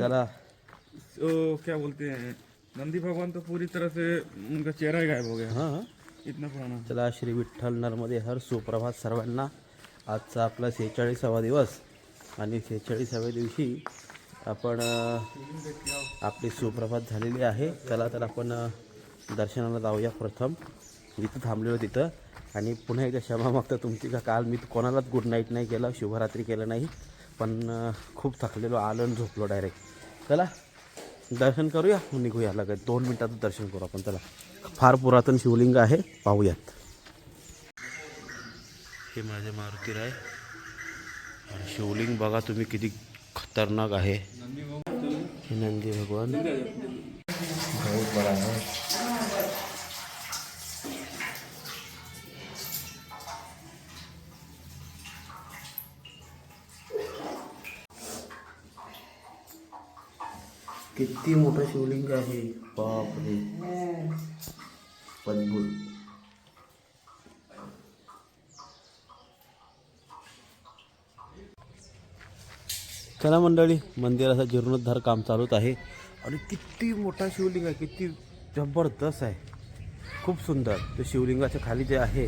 चला क्या बोलते हैं, नंदी भगवान तो पूरी तरह से उनका चेहरा ही गायब हो गया। हां इतना पुराना। चला श्री विठ्ठल नर्मदे हर सुप्रभात सर्वांना. आजचा आपला 46वा दिवस आणि 46व्या दिवशी आपण आपली सुप्रभात झालेली आहे. चला तर आपण दर्शनाला जाऊया. प्रथम इथं थांबलेलो तिथं. आणि पुन्हा एकदा क्षमा मागतो तुमची का काल मी कोणालाच गुड नाईट नाही केलं, शुभरात्री केलं नाही. पण खूप थकलेलो, आलो आणि झोपलो डायरेक्ट. चला दर्शन करूया, निघूया लगेच 2 मिनटाचं दर्शन करू आपण. चला फार पुरातन शिवलिंग आहे, पाहूयात. हे माझे मारुती आहे. आणि शिवलिंग बघा तुम्ही किती खतरनाक आहे. हे नंदी भगवान बहुत बड़ा है. किती मोठं शिवलिंग आहे, बाप रे. अद्भुत. चला मंडळी, मंदिराचा जीर्णोद्धार काम चालूच आहे. आणि किती मोठा शिवलिंग आहे, किती जबरदस्त आहे, खूप सुंदर. ते शिवलिंगाच्या खाली जे आहे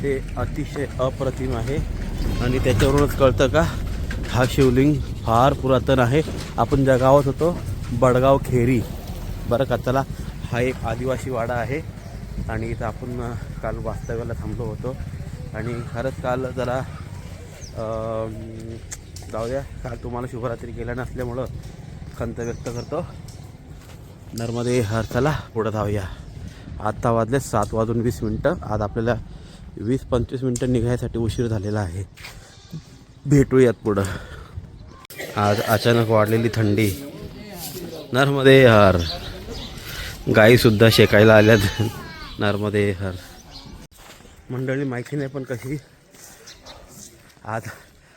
ते अतिशय अप्रतिम आहे. आणि त्याच्यावरूनच कळतं का हा शिवलिंग फार पुरातन आहे. आपण ज्या गावात होतो बडगाव खेरी बरं का. चला हा एक आदिवासी वाडा आहे. आणि इथं आपण काल वास्तव्याला थांबलो होतो. आणि खरंच काल जरा जाऊ द्या, काल तुम्हाला शुभरात्री केल्या नसल्यामुळं खंत व्यक्त करतो. नर्मदे हर. चला पुढं धावूया. आत्ता वाजले 7:20. आज आपल्याला 20-25 मिनटं निघायसाठी उशीर झालेला आहे. भेटूयात पुढं. आज अचानक वाढलेली थंडी. नर्मदे हर. गाईसुद्धा शेकायला आल्यात. नर्मदे हर. मंडळी माहिती नाही पण कशी आज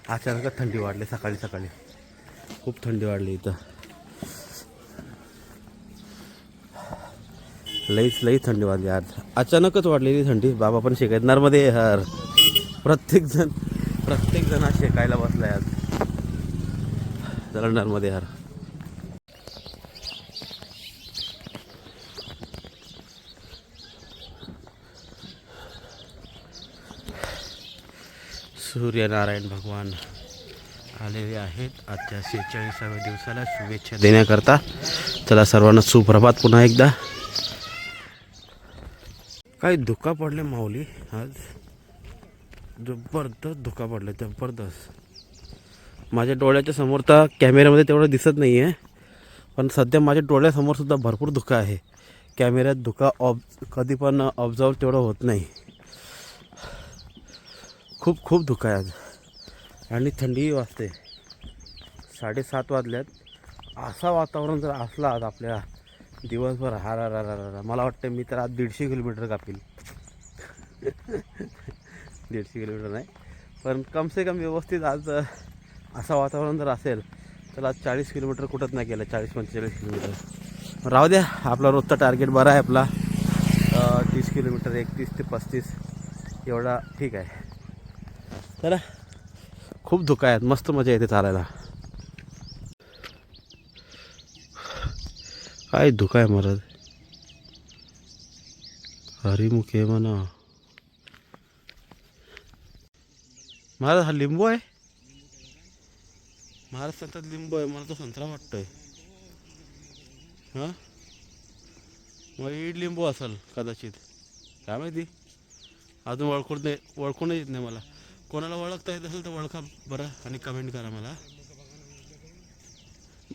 अचानकच थंडी वाढली. सकाळी सकाळी खूप थंडी वाढली इथं. लई थंडी वाढली आज. अचानकच वाढलेली थंडी. बाबा पण शेकायत. नर्मदे हर. प्रत्येक जण आज शेकायला बसलाय आज. चला नर्मदे हर. सूर्यनारायण भगवान आलेले आहेत आजच्या 46व्या दिवसाला शुभेच्छा देण्याकरता. चला सर्वांना सुप्रभात पुन्हा एकदा. काय धुका पडले माऊली आज. जबरदस्त धुका पडले, जबरदस्त. माझ्या डोळ्याच्या समोर तर कॅमेऱ्यामध्ये तेवढं दिसत नाही आहे, पण सध्या माझ्या डोळ्यासमोर सुद्धा भरपूर धुका आहे. कॅमेऱ्यात धुका कधी पण ऑब्झर्व तेवढं होत नाही. खूप धुका आहे आज. आणि थंडीही वाजते. 7:30 वाजल्यात. असा वातावरण जर असला आज आपल्या दिवसभर, हा मला वाटतं मी तर आज 150 किलोमीटर कापील. 150 किलोमीटर नाही पण कम से कम व्यवस्थित आज असं वातावरण जर असेल तर आज 40 किलोमीटर कुठंच नाही केलं. 40-45 किलोमीटर राहू द्या. आपला रोजचा टार्गेट बरा आहे आपला. 30 किलोमीटर, 31 ते 35 एवढा ठीक आहे. चला खूप धुका आहेत, मस्त मजा येते चालायला. काय धुका आहे महाराज. हरिमुखे म्हणा महाराज. हा लिंबू आहे महाराज. संत्रात लिंबू आहे. मला तो संत्रा वाटतोय. हां मग लिंबू असेल कदाचित, काय माहिती. अजून ओळखून येत नाही मला. कोणाला ओळखता येत असेल तर ओळखा बरं आणि कमेंट करा मला.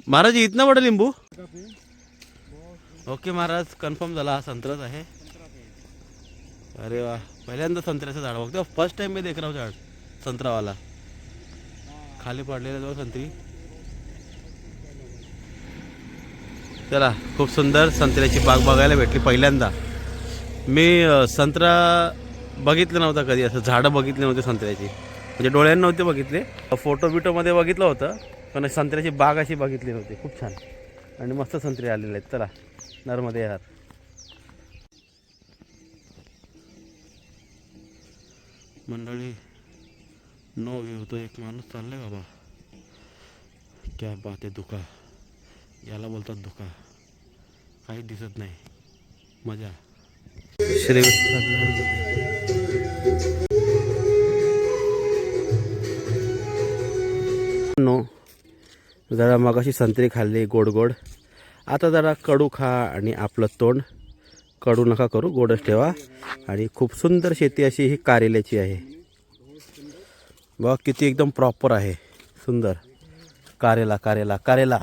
महाराज इतना बडा लिंबू. ओके महाराज, कन्फर्म झाला हा संत्राच आहे. अरे वा, पहिल्यांदा संत्र्याचं झाड बघतो. फर्स्ट टाइम मी देख रहा हूं झाड संत्रावाला. खाली पडलेलं जाऊ संत्री. चला खूप सुंदर संत्र्याची बाग बघायला भेटली पहिल्यांदा. मी संत्रा बघितलं नव्हता कधी, असं झाडं बघितली नव्हती संत्र्याची. म्हणजे डोळ्यांना नव्हते बघितले, फोटो बिटोमध्ये बघितलं होतं, पण संत्र्याची बाग अशी बघितली नव्हती. खूप छान आणि मस्त संत्रे आलेले आहेत. चला नर्मदे हर. मंडळी नो व्ह्यू तो एक माणूस चाललाय बाबा. क्या बात आहे. धुका याला बोलतात धोका, काही दिसत नाही. मजा. श्री नो जरा मगाशी संत्री खाल्ली गोड गोड, आता जरा कडू खा आणि आपलं तोंड कडू नका करू, गोडच ठेवा. आणि खूप सुंदर शेती अशी ही कारेल्याची आहे बघ, किती एकदम प्रॉपर आहे, सुंदर. कारेला कारेला कारेला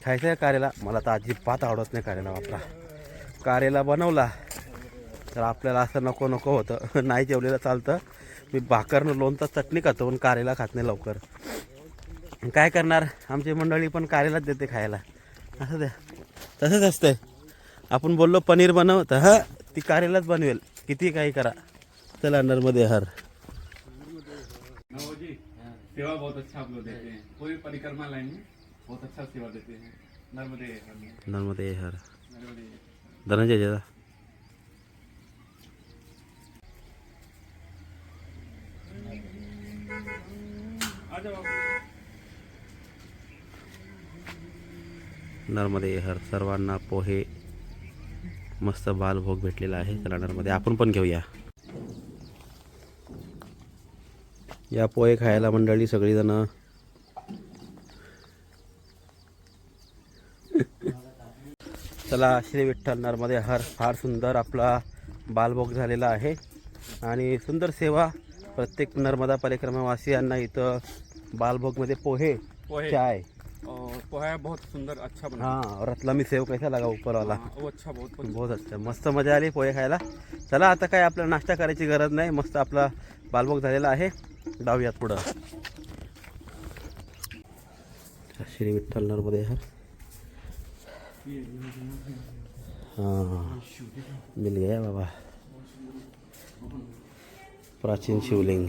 खायचं आहे. कारेला मला तर अजिबात आवडत नाही. कारेला वापरा, कारेला बनवला तर आपल्याला असं नको नको होतं. नाही जेवलेलं चालतं. मी भाकरनं लोणचं चटणी खातो पण कारेला खात नाही लवकर. काय करणार, आमची मंडळी पण कारेलाच देते खायला. असं द्या, तसंच असतंय. आपण बोललो पनीर बनव तर हा ती कारेलाच बनवेल, किती काही करा. चला नर्मदे हर. सेवा बहुत अच्छा आप लोग देते हैं, पूरी परिक्रमा लाइन में बहुत अच्छा सेवा देते हैं. नर्मदे हर. नर्मदे हर. नर्मदे. धनंजय दादा. आ जाओ. नर्मदे हर. सर्वांना पोहे मस्त बालभोग भेटलेला आहे. चला नर्मदे आपण पण घेऊया. या पोहे खायला मंडळी सगळीजण. चला श्री विठ्ठल नर्मदे हर. फार सुंदर आपला बालभोग झालेला आहे आणि सुंदर सेवा. प्रत्येक नर्मदा परिक्रमावासियांना इथं बालभोगमध्ये पोहे, चाय और पोहा बहुत सुंदर अच्छा बना. हाँ, रतलामी सेव कैसा लगा ऊपर वाला. वो अच्छा, बहुत बहुत अच्छा, मस्त मजा आली पोहे खायला. चला आता काय आपल्याला नाश्ता करायची गरज नाही, मस्त आपला बालभोग झालेला आहे. जाऊयात पुढं. श्री विठ्ठल नर्मदे हर. हाँ मिल गया बाबा, प्राचीन शिवलिंग.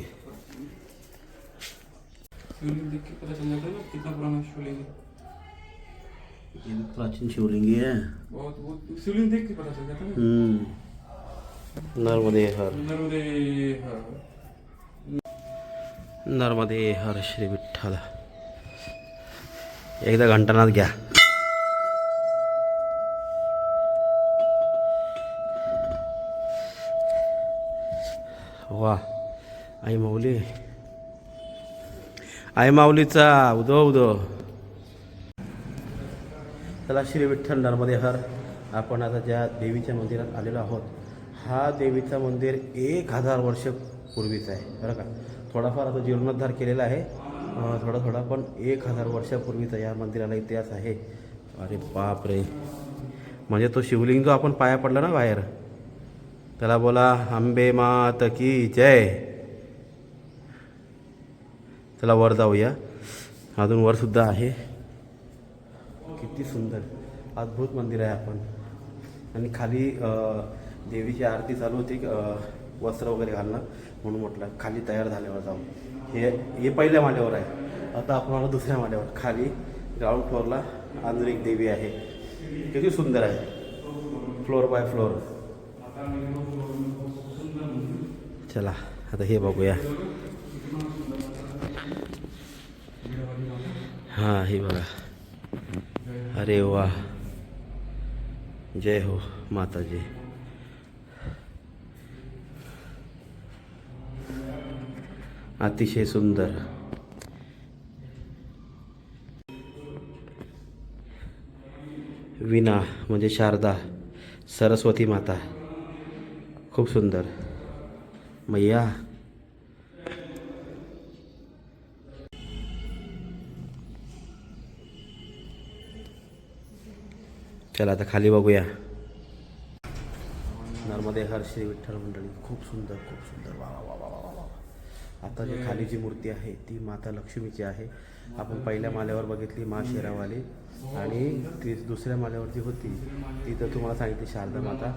शिवलिंग देख के पता चल जाता है ना कितना पुराना शिवलिंग है. प्राचीन शिवलिंग ही है. बहुत बहुत शिवलिंग देख के पता चल जाता है ना. नर्मदे हर. नर्मदे हर. नर्मदे हर श्री विठ्ठल. एकदा घंटानाथ घ्या. वा, आई माऊली, आई माऊलीचा उदो उदो. चला श्री विठ्ठल नर्मदे हर. आपण आता ज्या देवीच्या मंदिरात आलेलो आहोत, हा देवीचं मंदिर 1000 वर्ष पूर्वीचं आहे बरं का. थोडाफार आता जीर्णोद्धार केलेला आहे थोडा थोडा, पण 1000 वर्षापूर्वीचा या मंदिराला इतिहास आहे. अरे बाप रे, म्हणजे तो शिवलिंग जो आपण पाया पडला ना बाहेर, त्याला बोला अंबे मात की जय. चला वर जाऊया, अजून वरसुद्धा आहे. किती सुंदर अद्भुत मंदिर आहे. आपण आणि खाली देवीची आरती चालू होती, वस्त्र वगैरे घालणं, म्हणून म्हटलं खाली तयार झाल्यावर जाऊ. हे पहिल्या माळ्यावर आहे, आता आपण दुसऱ्या माळ्यावर. खाली ग्राउंड फ्लोअरला आंतरिक देवी आहे. किती सुंदर आहे, फ्लोअर बाय फ्लोअर. चला आता हे बघूया. हां हे बघा. अरे वा, जय हो माताजी. अतिशय सुंदर. विना म्हणजे शारदा सरस्वती माता, खूप सुंदर. मैया चला आता खाली बघूया. नर्मदे हर श्री विठ्ठल मंडळी, खूप सुंदर खूप सुंदर. वा वा वा वा वा. आता जी खाली जी मूर्ती आहे ती माता लक्ष्मीची आहे. आपण पहिल्या माळ्यावर बघितली मा शेरावाली, आणि ती दुसऱ्या माळ्यावर जी होती ती तर तुम्हाला सांगितली शारदा माता,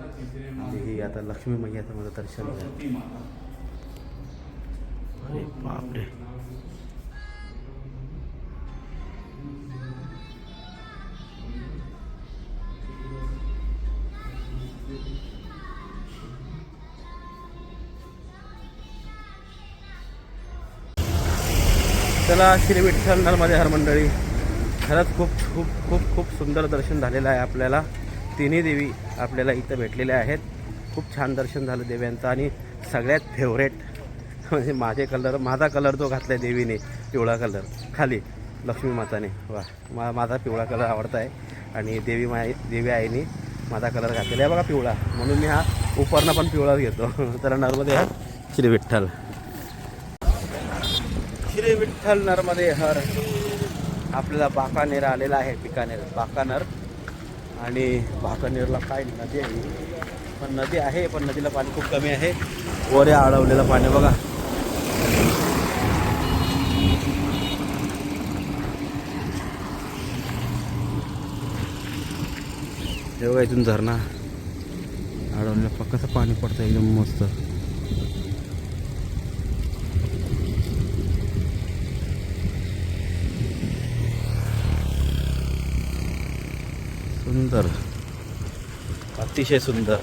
आणि ही आता लक्ष्मी मैयाचं मला दर्शन झालं. अरे बापरे. चला श्री विठ्ठल नर्मदे हर मंडळी, खरंच खूप खूप खूप खूप सुंदर दर्शन झालेलं आहे आपल्याला. तिन्ही देवी आपल्याला इथं भेटलेल्या आहेत. खूप छान दर्शन झालं देव्यांचं. आणि सगळ्यात फेवरेट म्हणजे माझा कलर जो घातला आहे देवीने, पिवळा कलर खाली लक्ष्मी माताने. वा, माझा पिवळा कलर आवडता आहे. आणि देवी आईने माझा कलर घातलेला आहे बघा पिवळा, म्हणून मी हा उपरनं पण पिवळाच घेतो. तर नर्मदे हर श्री विठ्ठल. श्री विठ्ठल नर्मदे हर. आपल्याला बाकानेर आलेला आहे, बाकानेर. आणि बाकानेरला काय नदी आहे, पण नदी आहे पण नदीला पाणी खूप कमी आहे. वर अडवलेलं पाणी बघा. हे बघा इथून झरणा अडवलेलं कसं पाणी पडतं एकदम मस्त. सुंदर, अतिशय सुंदर.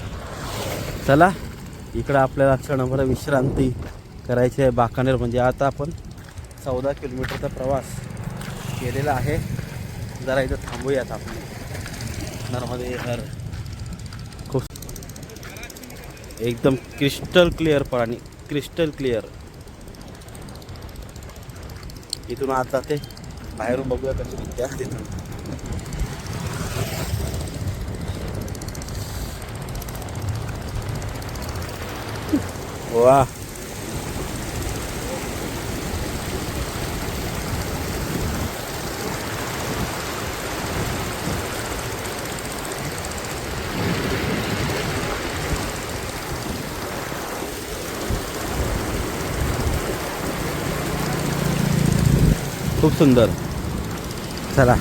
चला इकडं आपल्याला क्षणभर विश्रांती करायची आहे. बाकानेर म्हणजे आता आपण 14 किलोमीटरचा प्रवास केलेला आहे. जरा इथं थांबूयात आपण. नर्मदे हर. खूप एकदम क्रिस्टल क्लिअर पाणी, क्रिस्टल क्लिअर. इथून आत जाते, बाहेरून बघूया कशी निघत्या तिथून. वा, खूप सुंदर. चला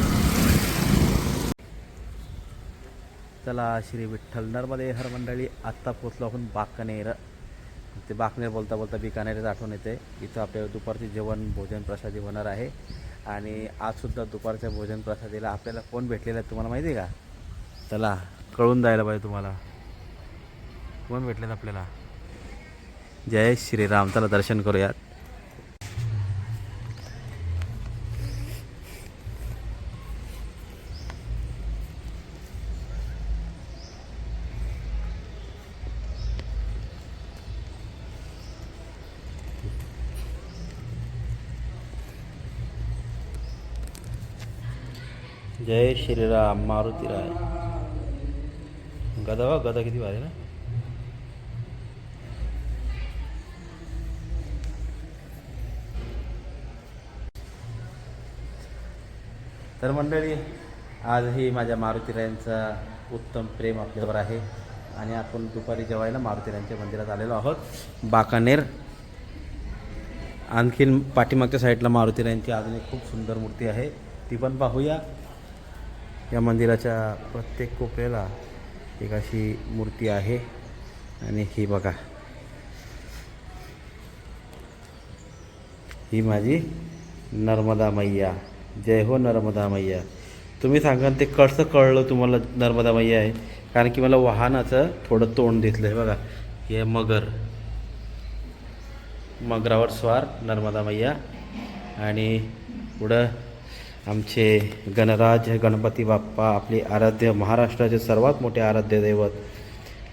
चला श्री विठ्ठल. नर्मदे हर मंडळी. आत्ता पोचलो आपण बाकानेर. ते बाकानेर बोलता बोलता बिकानेरच आठवण येते. इथं आपल्याला दुपारचे जेवण भोजन प्रसादी होणार आहे. आणि आजसुद्धा दुपारच्या भोजन प्रसादीला आपल्याला कोण भेटलेलं आहे तुम्हाला माहिती आहे का? चला कळून जायला पाहिजे तुम्हाला कोण भेटलेलं आपल्याला. जय श्रीराम. चला दर्शन करूयात. जय श्रीराम. मारुतीराय. गदा वा, गदा किती भारी ना. तर मंडळी आजही माझ्या मारुतीरायांचा उत्तम प्रेम आपल्यावर आहे. आणि आपण दुपारी जेवायला मारुतीरायांच्या मंदिरात आलेलो आहोत, बाकानेर. आणखीन पाठीमागच्या साईडला मारुतीरायांची अजून एक खूप सुंदर मूर्ती आहे, ती पण पाहूया. या मंदिराच्या प्रत्येक कोपऱ्याला एक अशी मूर्ती आहे. आणि ही बघा, ही माझी नर्मदा मैया. जय हो नर्मदा मैया. तुम्ही सांगा ते कसं कळलं तुम्हाला नर्मदा मैया आहे? कारण की मला वाहनाचं थोडं तोंड दिसलं आहे बघा. हे मगरावर स्वार नर्मदा मैया. आणि पुढं आमचे गणराज गणपती बाप्पा, आपले आराध्य, महाराष्ट्राचे सर्वात मोठे आराध्य दैवत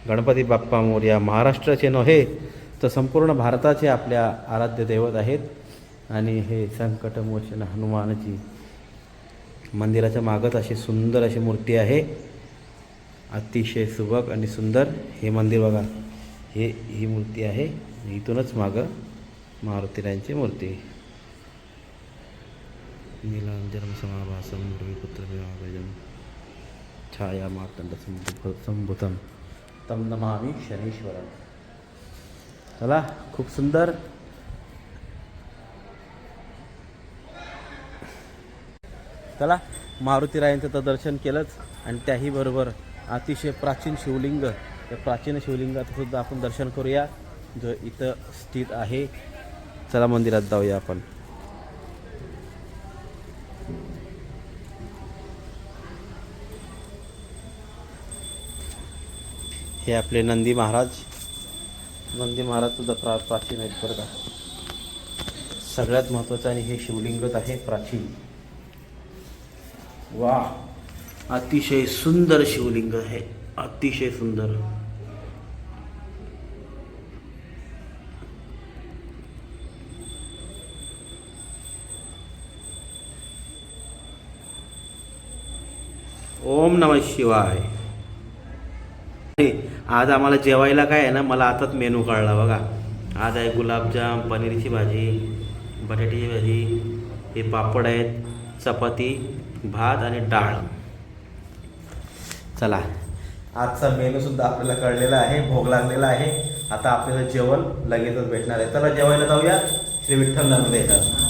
गणपती बाप्पा मोरया. महाराष्ट्राचे नव्हे तर संपूर्ण भारताचे आपल्या आराध्य दैवत आहेत. आणि हे संकटमोचन हनुमानजी. मंदिराच्या मागत अशी सुंदर अशी मूर्ती आहे, अतिशय सुबक आणि सुंदर. हे मंदिर बघा, ही मूर्ती आहे. इथूनच मागं मारुतीरायांची मूर्ती. नीलांजन समाभासम पुत्र छाया मार्तंड संभूतम तम नमामि शनीश्वरम. चला खूप सुंदर. चला मारुतीरायांचं तर दर्शन केलंच. आणि त्याही बरोबर अतिशय प्राचीन शिवलिंग, त्या प्राचीन शिवलिंगाचं सुद्धा आपण दर्शन करूया, जो इथं स्थित आहे. चला मंदिरात जाऊया आपण. हे आपले नंदी महाराज सुद्धा प्राचीन आहेत बरं का. सगळ्यात महत्त्वाचं आणि हे शिवलिंगच आहे प्राचीन. वा, अतिशय सुंदर शिवलिंग आहे, अतिशय सुंदर. ओम नमः शिवाय. आज आम्हाला जेवायला काय आहे ना, मला आताच मेनू कळला बघा. आज आहे गुलाबजाम, पनीरची भाजी, बटाट्याची भाजी, हे पापड आहेत, चपाती, भात आणि डाळ. चला, आजचा मेनू सुद्धा आपल्याला कळलेला आहे, भोग लागलेला आहे. आता आपल्याला जेवण लगेचच भेटणार आहे. चला जेवायला जाऊया. श्री विठ्ठल नर्मदे येतात.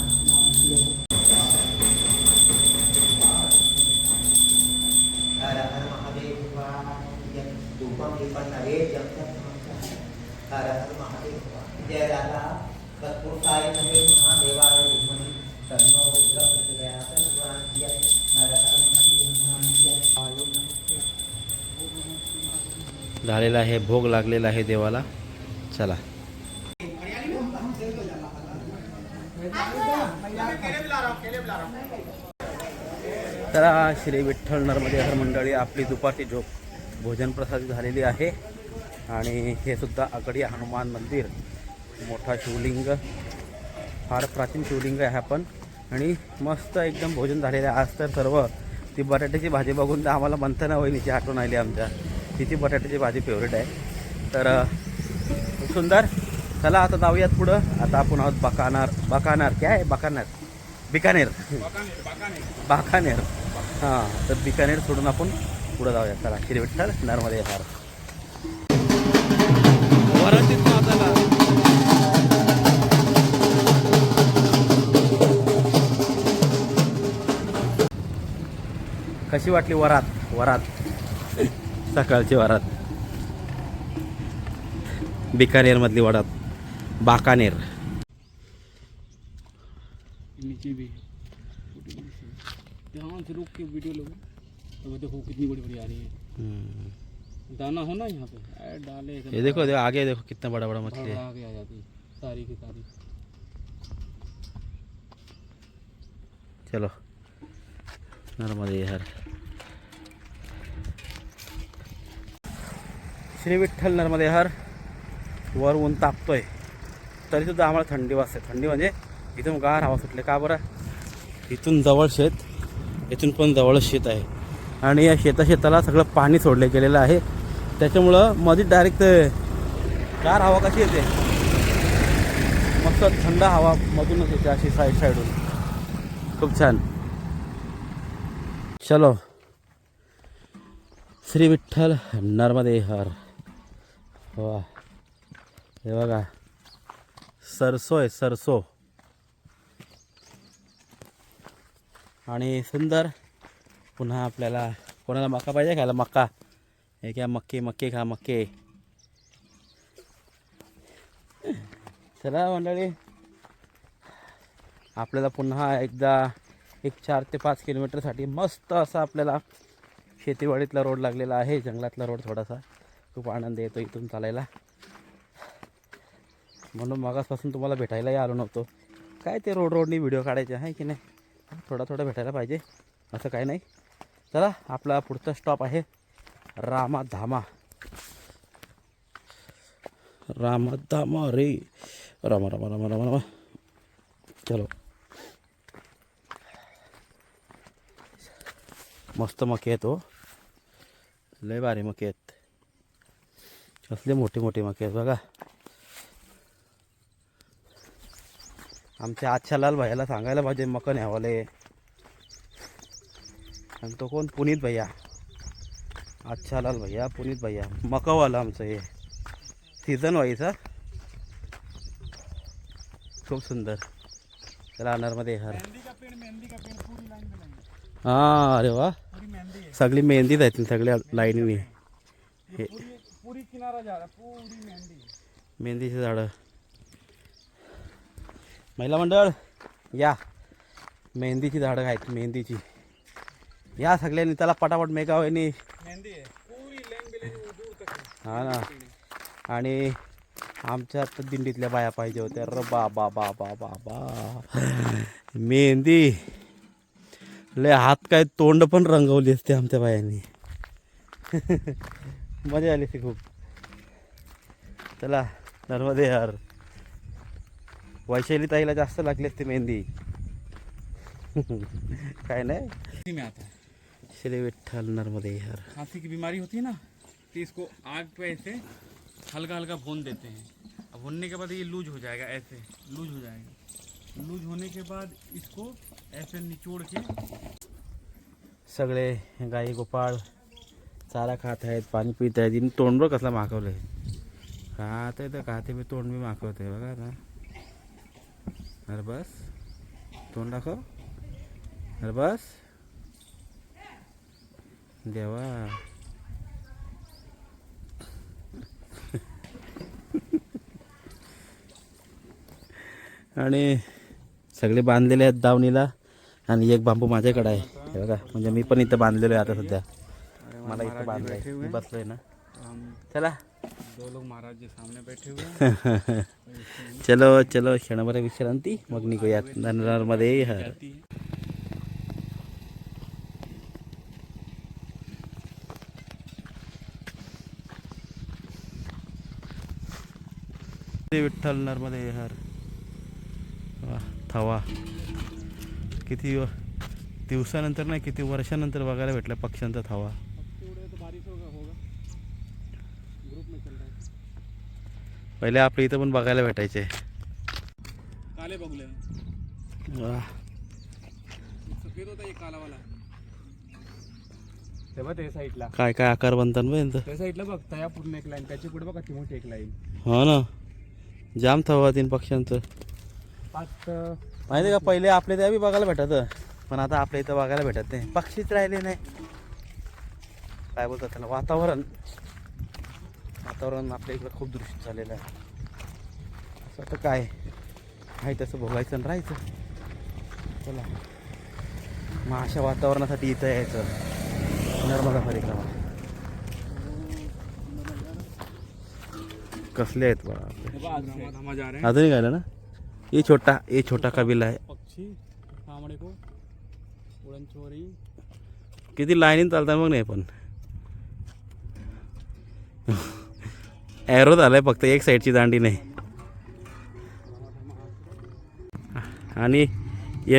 हर हर महादेव. जय दादा तत्पुरुषाय नमः. महादेवाय विद्महे तन्नो रुद्रः प्रचोदयात्. हर हर महादेव. झालेला आहे, भोग लागलेला आहे देवाला. चला. तर श्री विठ्ठल नर्मदे हर मंडळी, आपली दुपारची झोप भोजन प्रसादी झालेली आहे. आणि हे सुद्धा आगडी हनुमान मंदिर, मोठा शिवलिंग, फार प्राचीन शिवलिंग आहे आपण. आणि मस्त एकदम भोजन झालेलं आहे. आज तर सर्व ती बटाट्याची भाजी बघून तर आम्हाला म्हणताना वहिनीची आठवण आली आमच्या. तिची बटाट्याची भाजी फेवरेट आहे. तर खूप सुंदर. चला आता जाऊयात पुढं. आता आपण आहोत बकानार काय आहे, बिकानेर. हां, तर बिकानेर सोडून आपण पुढं जाऊया. चला, श्री विठ्ठल नर्मदे हर. कशी वाटली वरात सकाळची वरात, बिकानेर मधली वरात, बाकानेर. नीचे भी ध्यान से रुक के वीडियो लो, तो देखो कितनी बड़ी बड़ी आ रही है. दाना हो ना यहाँ पे डाले. ये देखो आगे देखो कितना बड़ा बड़ा मछली है. आगे आ जाती सारी की सारी. चलो नर्मदे हर. श्री विठ्ठल नर्मदे हर. वर ऊन तापतोय तरीसुद्धा आम्हाला थंडी वाजते. थंडी म्हणजे इथून गार हवा सुटले. का बरं? इथून जवळ शेत, इथून पण जवळ शेत आहे. आणि या शेताला सगळं पाणी सोडले गेलेलं आहे. त्याच्यामुळं मध्ये डायरेक्ट गार हवा कशी येते, मस्त थंड हवा मधूनच येते अशी साईडून. खूप छान. चलो, श्री विठ्ठल नर्मदे हर. वा, हे बघा सरसो आहे, सरसो. आणि सुंदर. पुन्हा आपल्याला कोणाला मका पाहिजे खायला, मका हे क्या, मक्के खा, मक्के. चला मंडळी, आपल्याला पुन्हा एकदा 4 ते 5 किलोमीटरसाठी मस्त असा आपल्याला शेतीवाडीतला रोड लागलेला आहे. जंगलातला रोड थोडासा खूप आनंद येतो इथून चालायला. म्हणून मागासपासून तुम्हाला भेटायलाही आलो नव्हतो. काय ते रोडनी व्हिडिओ काढायचे आहे की नाही, थोडा भेटायला पाहिजे, असं काय नाही. चला, आपला पुढचा स्टॉप आहे रामाधामा रे. रामा. चलो. मस्त मके आहेत हो, लय भारी मके आहेत. कसले मोठे मके आहेत बघा. आमच्या आजच्या भैयाला सांगायला पाहिजे मका न्यावाले. आणि तो कोण, पुनीत भैया, अच्छा भैया, पुनीत भैया, मकावाला आमचं हे सीझन वाईज. खूप सुंदर. चला नर्मदे हर. हां, अरे वा, सगळी मेहंदीच आहेत सगळ्या लाईनीने. हे पूरी किनारा जा रहा, पूरी मेहंदीची झाडं. महिला मंडळ या, मेहंदीची झाडं आहेत, मेहंदीची. या सगळ्यांनी, त्याला पटापट मेगावानी मेहंदी आहे पूरी दूर तक. हा ना. आणि आमच्या तर दिंडीतल्या बाया पाहिजे होत्या. र बाबा मेहंदी लय हात काय तोंड पण रंगवली असते आमच्या बायांनी. मजा आली ती खूप. चला नर्मदे हर. वैशाली ताईला जास्त लागली असते मेहंदी. काय नाही. इसी में आता है। श्री विठ्ठल नर्मदे हर. खांसी की बीमारी होती है ना, तो इसको आग पे ऐसे हल्का हल्का भून देते हैं। अब भूनने के बाद ये लूज हो जाएगा, ऐसे लूज हो जाएगा। लूज होने के बाद इसको ऐसे निचोड़ के सगळे गाई गोपाळ चारा खात आहेत, पाणी पित आहेत. इने तोंड बघ कसला मागवलं आहे. खात आहे तर खाते मी, तोंड बी मागवते बघा ना. अरे बस तोंड दाखव. अरे बस देवा. आणि सगळे बांधलेले आहेत दावणीला. आणि एक बांबू माझ्याकडे आहे हे बघा. म्हणजे मी पण इथं बांधलेलो आहे आता सध्या. मला इथं बांधलंय, मी बसलोय ना. चला दो लोग महाराज जी सामने बैठे हुए हैं। चलो चलो क्षणभर विश्रांती, मग निघूयात नर्मदे हर. जाती है। श्री विठ्ठल नर्मदे हर. वा थवा किती दिवसानंतर नाही, किती वर्षानंतर बघायला भेटला पक्ष्यांचा थवा. पहिले आपल्या इथं पण बघायला भेटायचे. काले बगुले वा सफेद होता, ये काला वाला. तेव्हा ते साईडला काय काय आकार बनतात बघ यांचं. त्या साईडला बघ, तया पूर्ण एक लाईन, त्याची पुढे बघा ती मोठी एक लाईन. हो ना, जाम थवा तीन पक्ष्यांचं. माहिती का, पहिले आपल्या त्या बी बघायला भेटत, पण आता आपल्या इथं बघायला भेटत नाही. पक्षीच राहिले नाही. काय बोलतात त्याला, वातावरण आपल्या इकडं खूप दूषित झालेलं आहे. असं आता काय आहे तसं भोगायचं आणि राहायचं. चला मग अशा वातावरणासाठी इथं यायचं. नर्मदा परिक्रमा कसले आहेत बघा. धामा जा रहे हैं अजूनही गायला ना. ये छोटा कबीला आहे. पक्षी सामने को उड़न चोरी. किती लाईनीत चालतात मग. नाही पण एरो झालाय फक्त, एक साईडची दांडी नाही. आणि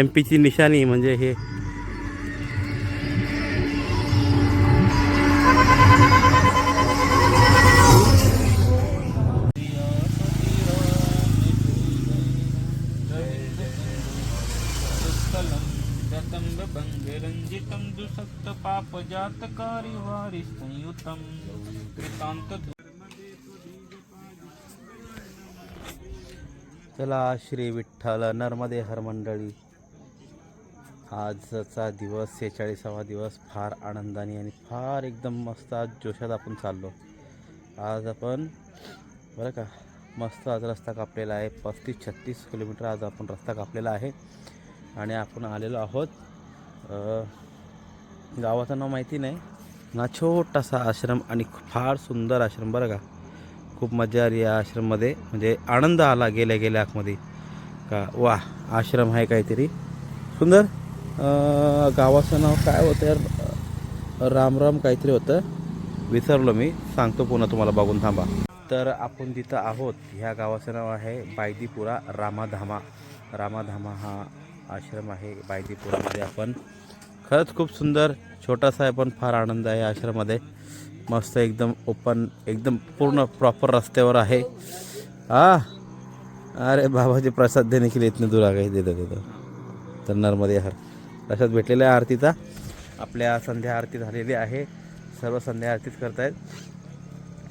MP ची निशाणी म्हणजे हे रंजितम दुसक्त पाप जातकारी वारी संयुतम कृतांत. चला श्री विठ्ठल नर्मदे हर मंडळी. आजचा दिवस 46वा दिवस फार आनंदाने आणि फार एकदम मस्त आज जोशात आपण चाललो. आज आपण बरं का मस्त आज रस्ता कापलेला आहे. 35-36 किलोमीटर आज आपण रस्ता कापलेला आहे. आणि आपण आलेलो आहोत गावाचं नाव माहिती नाही ना. छोटासा आश्रम आणि फार सुंदर आश्रम बरं का. खूप मजा आली या आश्रममध्ये, म्हणजे आनंद आला गेल्या गेल्या आतमध्ये का. वा आश्रम आहे काहीतरी सुंदर. गावाचं नाव काय होतं यार, रामराम काहीतरी होतं, विसरलो मी. सांगतो पुन्हा तुम्हाला बघून थांबा. तर आपण जिथं आहोत ह्या गावाचं नाव आहे बायदीपुरा रामाधामा. रामाधामा हा आश्रम आहे बायदीपुरामध्ये. आपण खरंच खूप सुंदर छोटासा आहे पण फार आनंद आहे आश्रमामध्ये. मस्त एकदम ओपन, एकदम पूर्ण प्रॉपर रस्त्यावर आहे. अरे बाबाजी प्रसाद देणे के लिए इतने दूर आ गए देतो. तर नर्मदे हर प्रसाद भेटलेला आहे आरतीचा. आपल्या संध्या आरती झालेली आहे, सर्व संध्या आरतीच करतायत.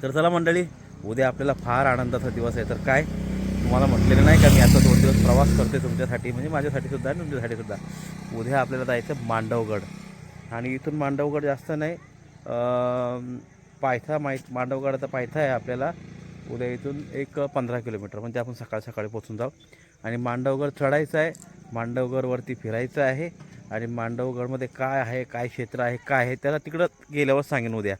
तर चला मंडळी, उद्या आपल्याला फार आनंदाचा दिवस आहे. तर काय तुम्हाला म्हटलेलं नाही का मी आता 2 दिवस प्रवास करते तुमच्यासाठी, म्हणजे माझ्यासाठी सुद्धा आणि तुमच्यासाठी सुद्धा. उद्या आपल्याला जायचं मांडवगड. आणि इथून मांडवगड जास्त नाही, पायथा मांडवगडाचा पायथा आहे आपल्याला. उद्या इथून एक 15 किलोमीटर, म्हणजे आपण सकाळी पोचून जाऊ. आणि मांडवगड चढायचं आहे, मांडवगडवरती फिरायचं आहे. आणि मांडवगडमध्ये काय आहे, काय क्षेत्र आहे, काय आहे त्याला तिकडं गेल्यावर सांगेन उद्या.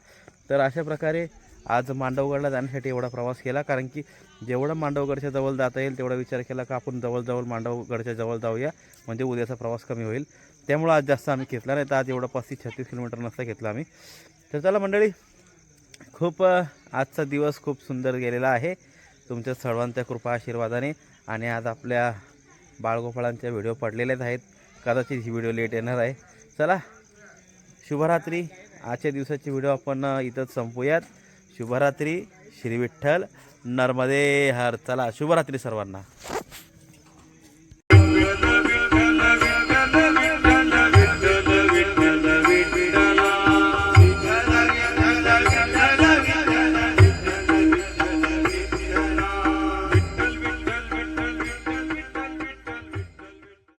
तर अशा प्रकारे आज मांडवगडला जाण्यासाठी एवढा प्रवास केला, कारण की जेवढं मांडवगडच्या जवळ जाता येईल तेवढा विचार केला का आपण जवळजवळ मांडवगडच्या जवळ जाऊया, म्हणजे उद्याचा प्रवास कमी होईल. त्यामुळं आज जास्त आम्ही घेतला नाही, तर आज एवढं 35-36 किलोमीटर नसता घेतला आम्ही. तर चला मंडळी, खूप आजचा दिवस खूप सुंदर गेलेला आहे तुमच्या सर्वांच्या कृपा आशीर्वादाने. आणि आज आपल्या बाळगोपाळांच्या व्हिडिओ पडलेलेच आहेत, कदाचित ही व्हिडिओ लेट येणार आहे. चला शुभरात्री. आजच्या दिवसाची व्हिडिओ आपण इथंच संपूयात. शुभरात्री. श्री विठ्ठल नर्मदे हर. चला शुभरात्री सर्वांना.